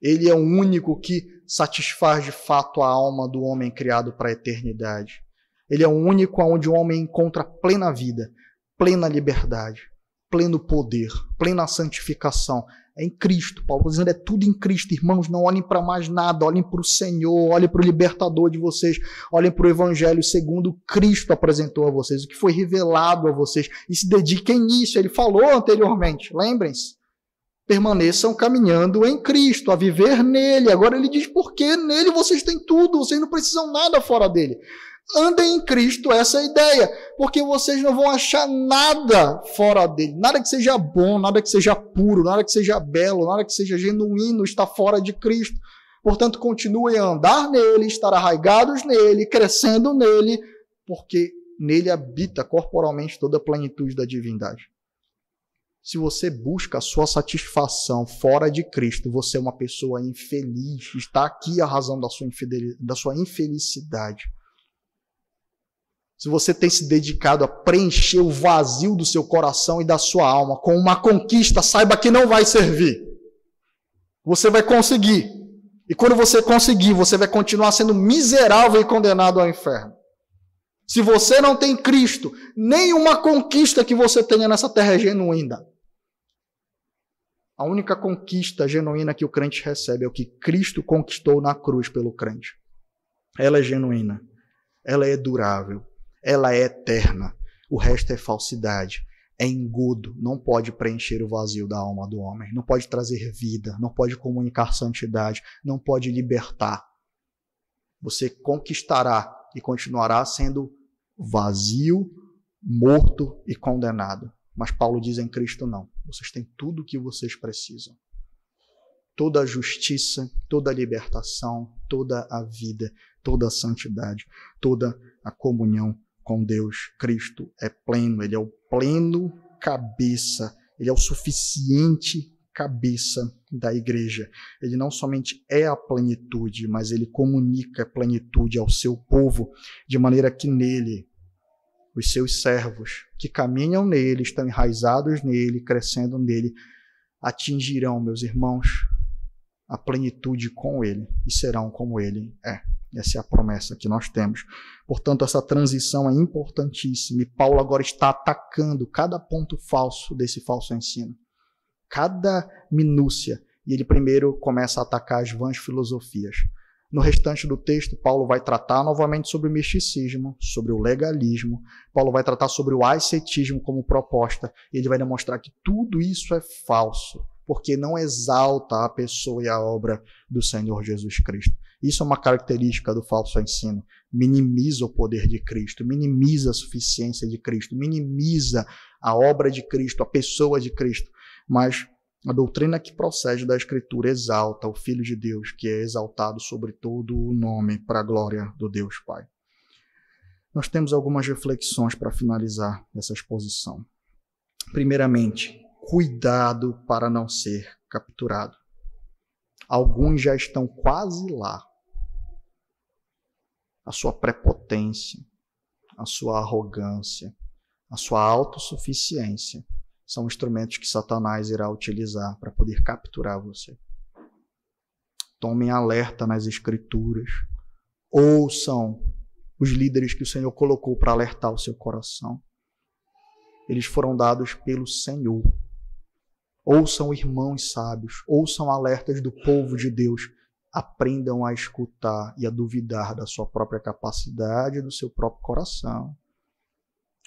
Ele é o único que satisfaz de fato a alma do homem criado para a eternidade. Ele é o único onde o homem encontra plena vida, plena liberdade, pleno poder, plena santificação. É em Cristo. Paulo está dizendo, é tudo em Cristo. Irmãos, não olhem para mais nada, olhem para o Senhor, olhem para o libertador de vocês, olhem para o Evangelho segundo Cristo apresentou a vocês, o que foi revelado a vocês, e se dediquem nisso. Ele falou anteriormente, lembrem-se. Permaneçam caminhando em Cristo, a viver nele. Agora ele diz, porque nele vocês têm tudo, vocês não precisam nada fora dele. Andem em Cristo, essa é a ideia, porque vocês não vão achar nada fora dele, nada que seja bom, nada que seja puro, nada que seja belo, nada que seja genuíno está fora de Cristo. Portanto, continuem a andar nele, estar arraigados nele, crescendo nele, porque nele habita corporalmente toda a plenitude da divindade. Se você busca a sua satisfação fora de Cristo, você é uma pessoa infeliz. Está aqui a razão da sua infelicidade. se você tem se dedicado a preencher o vazio do seu coração e da sua alma com uma conquista, saiba que não vai servir. Você vai conseguir. E quando você conseguir, você vai continuar sendo miserável e condenado ao inferno. Se você não tem Cristo, nenhuma conquista que você tenha nessa terra é genuína. A única conquista genuína que o crente recebe é o que Cristo conquistou na cruz pelo crente. Ela é genuína, ela é durável, ela é eterna. O resto é falsidade, é engodo, não pode preencher o vazio da alma do homem, não pode trazer vida, não pode comunicar santidade, não pode libertar. Você conquistará e continuará sendo vazio, morto e condenado. Mas Paulo diz em Cristo não. Vocês têm tudo o que vocês precisam. Toda a justiça, toda a libertação, toda a vida, toda a santidade, toda a comunhão com Deus. Cristo é pleno, ele é o pleno cabeça, ele é o suficiente cabeça da igreja. Ele não somente é a plenitude, mas ele comunica a plenitude ao seu povo, de maneira que nele, os seus servos que caminham nele, estão enraizados nele, crescendo nele, atingirão, meus irmãos, a plenitude com ele e serão como ele é. Essa é a promessa que nós temos. Portanto, essa transição é importantíssima e Paulo agora está atacando cada ponto falso desse falso ensino. Cada minúcia. E ele primeiro começa a atacar as vãs filosofias. No restante do texto, Paulo vai tratar novamente sobre o misticismo, sobre o legalismo. Paulo vai tratar sobre o ascetismo como proposta. E ele vai demonstrar que tudo isso é falso, porque não exalta a pessoa e a obra do Senhor Jesus Cristo. Isso é uma característica do falso ensino. Minimiza o poder de Cristo, minimiza a suficiência de Cristo, minimiza a obra de Cristo, a pessoa de Cristo. Mas a doutrina que procede da Escritura exalta o Filho de Deus, que é exaltado sobre todo o nome para a glória do Deus Pai. Nós temos algumas reflexões para finalizar essa exposição. Primeiramente, cuidado para não ser capturado. Alguns já estão quase lá. A sua prepotência, a sua arrogância, a sua autossuficiência são instrumentos que Satanás irá utilizar para poder capturar você. Tomem alerta nas Escrituras. Ouçam os líderes que o Senhor colocou para alertar o seu coração. Eles foram dados pelo Senhor. Ouçam irmãos sábios, ouçam alertas do povo de Deus. Aprendam a escutar e a duvidar da sua própria capacidade e do seu próprio coração.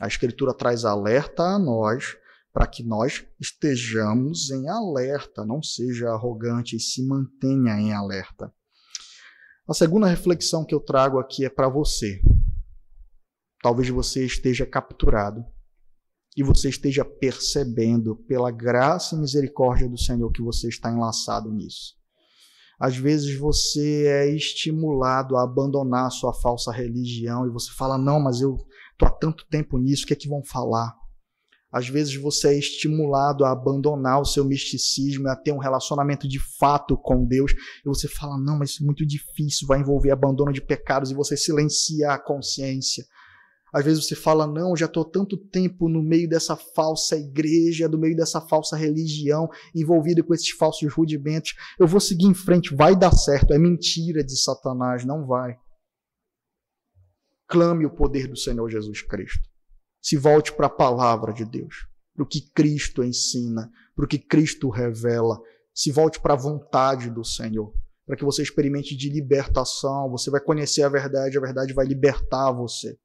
A Escritura traz alerta a nós para que nós estejamos em alerta, não seja arrogante e se mantenha em alerta. A segunda reflexão que eu trago aqui é para você. Talvez você esteja capturado e você esteja percebendo pela graça e misericórdia do Senhor que você está enlaçado nisso. Às vezes você é estimulado a abandonar a sua falsa religião e você fala, não, mas eu estou há tanto tempo nisso, o que é que vão falar? Às vezes você é estimulado a abandonar o seu misticismo e a ter um relacionamento de fato com Deus. E você fala, não, mas isso é muito difícil, vai envolver abandono de pecados e você silencia a consciência. Às vezes você fala, não, eu já estou tanto tempo no meio dessa falsa igreja, no meio dessa falsa religião, envolvido com esses falsos rudimentos. Eu vou seguir em frente, vai dar certo. É mentira de Satanás, não vai. Clame o poder do Senhor Jesus Cristo. Se volte para a palavra de Deus, para o que Cristo ensina, para o que Cristo revela. Se volte para a vontade do Senhor, para que você experimente de libertação. Você vai conhecer a verdade vai libertar você.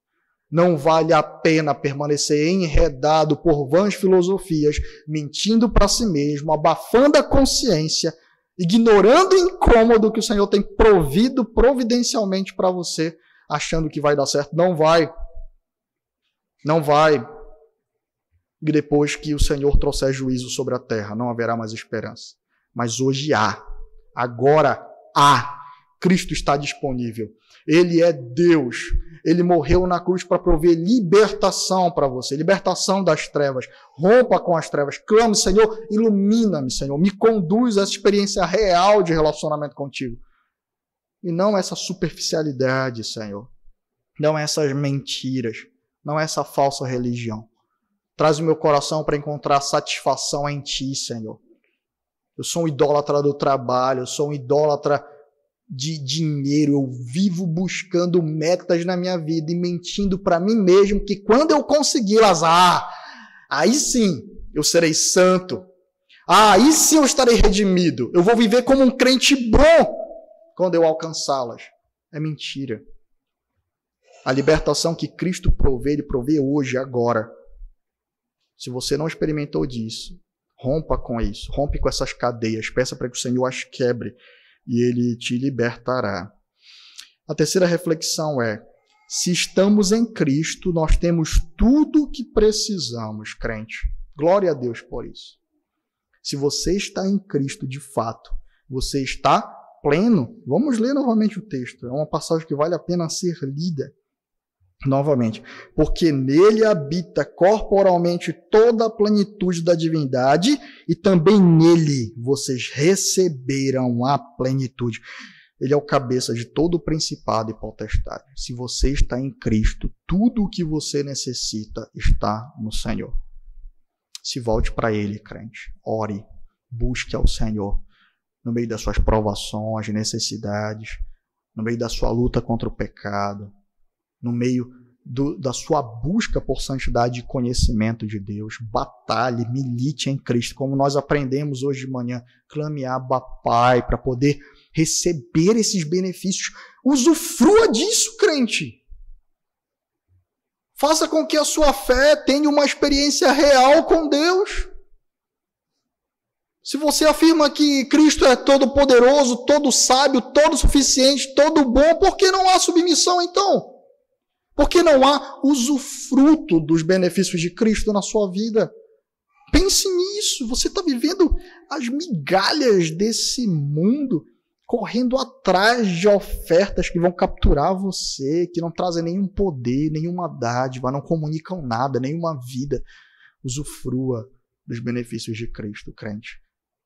Não vale a pena permanecer enredado por vãs filosofias, mentindo para si mesmo, abafando a consciência, ignorando o incômodo que o Senhor tem provido providencialmente para você, achando que vai dar certo. Não vai. Não vai. E depois que o Senhor trouxer juízo sobre a terra, não haverá mais esperança. Mas hoje há. Agora há. Cristo está disponível. Ele é Deus. Ele morreu na cruz para prover libertação para você. Libertação das trevas. Rompa com as trevas. Clame, Senhor, ilumina-me, Senhor. Me conduz a essa experiência real de relacionamento contigo. E não essa superficialidade, Senhor. Não essas mentiras. não é essa falsa religião. Traz o meu coração para encontrar satisfação em Ti, Senhor. Eu sou um idólatra do trabalho, eu sou um idólatra de dinheiro, eu vivo buscando metas na minha vida e mentindo para mim mesmo que quando eu conseguir Lazar, aí sim eu serei santo. Aí sim eu estarei redimido. Eu vou viver como um crente bom quando eu alcançá-las. É mentira. A libertação que Cristo provê, Ele provê hoje, agora. Se você não experimentou disso, rompa com isso, rompe com essas cadeias, peça para que o Senhor as quebre e Ele te libertará. A terceira reflexão é: se estamos em Cristo, nós temos tudo o que precisamos, crente. Glória a Deus por isso. Se você está em Cristo de fato, você está pleno. Vamos ler novamente o texto. É uma passagem que vale a pena ser lida novamente. Porque nele habita corporalmente toda a plenitude da divindade e também nele vocês receberam a plenitude. Ele é o cabeça de todo o principado e potestade. Se você está em Cristo, tudo o que você necessita está no Senhor. Se volte para Ele, crente. Ore, busque ao Senhor. No meio das suas provações, necessidades, no meio da sua luta contra o pecado, no meio da sua busca por santidade e conhecimento de Deus. Batalhe, milite em Cristo, como nós aprendemos hoje de manhã. Clame Abba Pai para poder receber esses benefícios. Usufrua disso, crente. Faça com que a sua fé tenha uma experiência real com Deus. Se você afirma que Cristo é todo poderoso, todo sábio, todo suficiente, todo bom, por que não há submissão então? Por que não há usufruto dos benefícios de Cristo na sua vida? Pense nisso. Você está vivendo as migalhas desse mundo, correndo atrás de ofertas que vão capturar você, que não trazem nenhum poder, nenhuma dádiva, não comunicam nada, nenhuma vida. Usufrua dos benefícios de Cristo, crente.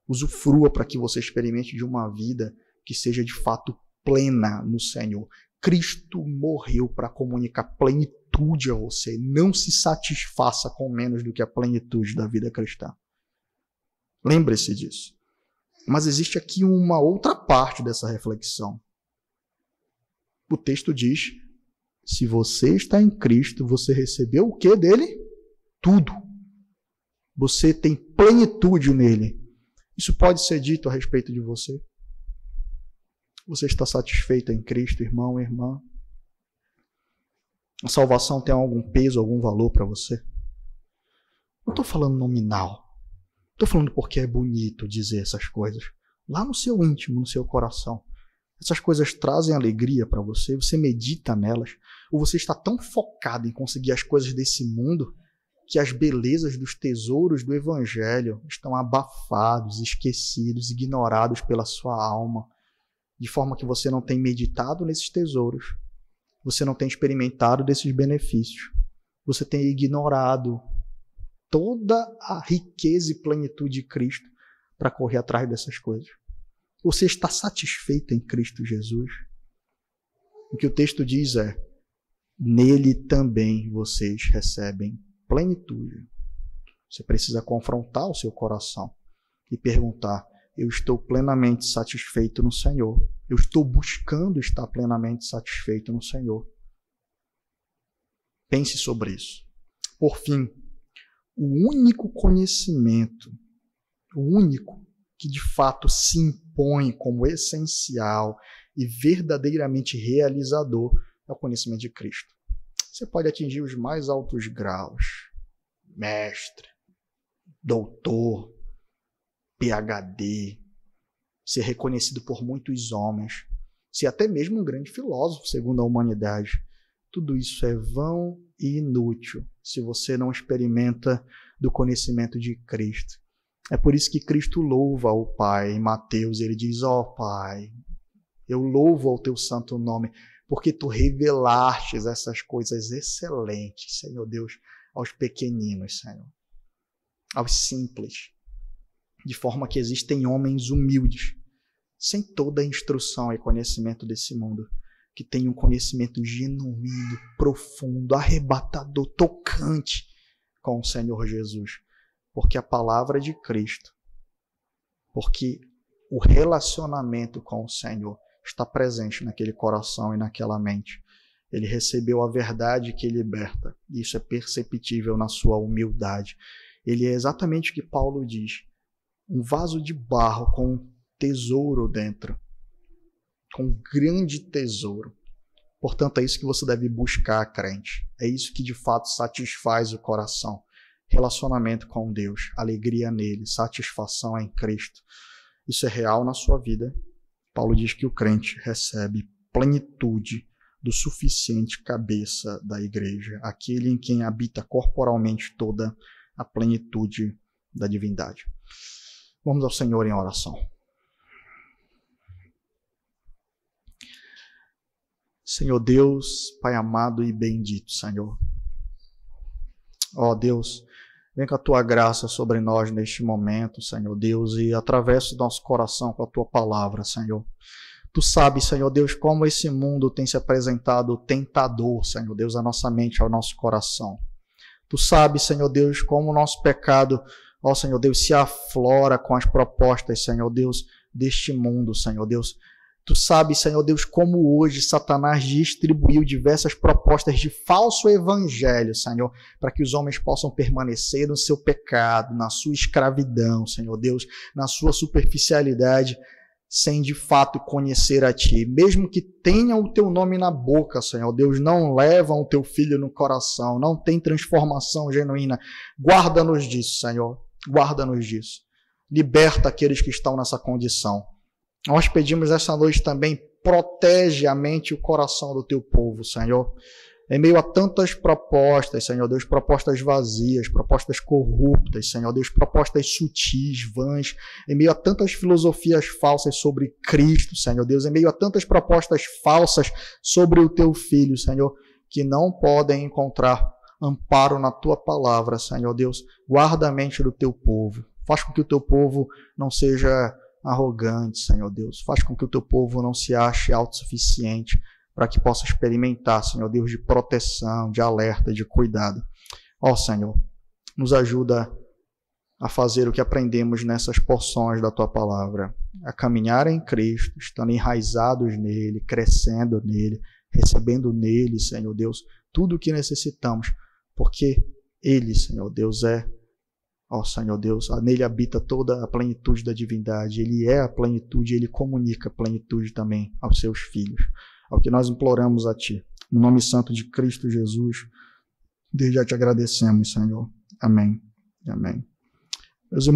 Usufrua para que você experimente de uma vida que seja de fato plena no Senhor. Cristo morreu para comunicar plenitude a você. Não se satisfaça com menos do que a plenitude da vida cristã. Lembre-se disso. Mas existe aqui uma outra parte dessa reflexão. O texto diz: se você está em Cristo, você recebeu o que dele? Tudo. Você tem plenitude nele. Isso pode ser dito a respeito de você? Você está satisfeito em Cristo, irmão e irmã? A salvação tem algum peso, algum valor para você? Não estou falando nominal. Estou falando porque é bonito dizer essas coisas. Lá no seu íntimo, no seu coração. Essas coisas trazem alegria para você, você medita nelas. Ou você está tão focado em conseguir as coisas desse mundo que as belezas dos tesouros do Evangelho estão abafados, esquecidos, ignorados pela sua alma. De forma que você não tem meditado nesses tesouros. Você não tem experimentado desses benefícios. Você tem ignorado toda a riqueza e plenitude de Cristo para correr atrás dessas coisas. Você está satisfeito em Cristo Jesus? O que o texto diz é: nele também vocês recebem plenitude. Você precisa confrontar o seu coração e perguntar: eu estou plenamente satisfeito no Senhor. Eu estou buscando estar plenamente satisfeito no Senhor. Pense sobre isso. Por fim, o único conhecimento, o único que de fato se impõe como essencial e verdadeiramente realizador é o conhecimento de Cristo. Você pode atingir os mais altos graus, mestre, doutor, PhD, ser reconhecido por muitos homens, ser até mesmo um grande filósofo segundo a humanidade. Tudo isso é vão e inútil se você não experimenta do conhecimento de Cristo. É por isso que Cristo louva ao Pai. Em Mateus ele diz: ó Pai, eu louvo ao teu santo nome, porque tu revelastes essas coisas excelentes, Senhor Deus, aos pequeninos, Senhor, aos simples, de forma que existem homens humildes, sem toda a instrução e conhecimento desse mundo, que tenha um conhecimento genuíno, profundo, arrebatador, tocante com o Senhor Jesus. Porque a palavra de Cristo, porque o relacionamento com o Senhor está presente naquele coração e naquela mente. Ele recebeu a verdade que liberta. Isso é perceptível na sua humildade. Ele é exatamente o que Paulo diz. Um vaso de barro com um tesouro dentro. Com um grande tesouro. Portanto, é isso que você deve buscar, crente. É isso que de fato satisfaz o coração. Relacionamento com Deus, alegria nele, satisfação em Cristo. Isso é real na sua vida. Paulo diz que o crente recebe plenitude do suficiente cabeça da igreja, aquele em quem habita corporalmente toda a plenitude da divindade. Vamos ao Senhor em oração. Senhor Deus, Pai amado e bendito, Senhor. Ó Deus, vem com a Tua graça sobre nós neste momento, Senhor Deus, e atravessa o nosso coração com a Tua palavra, Senhor. Tu sabes, Senhor Deus, como esse mundo tem se apresentado tentador, Senhor Deus, à nossa mente, ao nosso coração. Tu sabes, Senhor Deus, como o nosso pecado, ó Senhor Deus, se aflora com as propostas, Senhor Deus, deste mundo, Senhor Deus. Tu sabes, Senhor Deus, como hoje Satanás distribuiu diversas propostas de falso evangelho, Senhor, para que os homens possam permanecer no seu pecado, na sua escravidão, Senhor Deus, na sua superficialidade, sem de fato conhecer a Ti. Mesmo que tenham o Teu nome na boca, Senhor Deus, não levam o Teu Filho no coração, não tem transformação genuína. Guarda-nos disso, Senhor, guarda-nos disso. Liberta aqueles que estão nessa condição. Nós pedimos essa noite também, protege a mente e o coração do Teu povo, Senhor. Em meio a tantas propostas, Senhor Deus, propostas vazias, propostas corruptas, Senhor Deus, propostas sutis, vãs, em meio a tantas filosofias falsas sobre Cristo, Senhor Deus, em meio a tantas propostas falsas sobre o Teu Filho, Senhor, que não podem encontrar amparo na Tua palavra, Senhor Deus. Guarda a mente do Teu povo. Faz com que o Teu povo não seja arrogante, Senhor Deus. Faz com que o Teu povo não se ache autossuficiente, para que possa experimentar, Senhor Deus, de proteção, de alerta, de cuidado. Ó Senhor, nos ajuda a fazer o que aprendemos nessas porções da Tua palavra, a caminhar em Cristo, estando enraizados nele, crescendo nele, recebendo nele, Senhor Deus, tudo o que necessitamos, porque Ele, Senhor Deus, ó Senhor Deus, nele habita toda a plenitude da divindade, Ele é a plenitude, Ele comunica a plenitude também aos Seus filhos. Ao que nós imploramos a Ti. No nome santo de Cristo Jesus, desde já Te agradecemos, Senhor. Amém. Amém.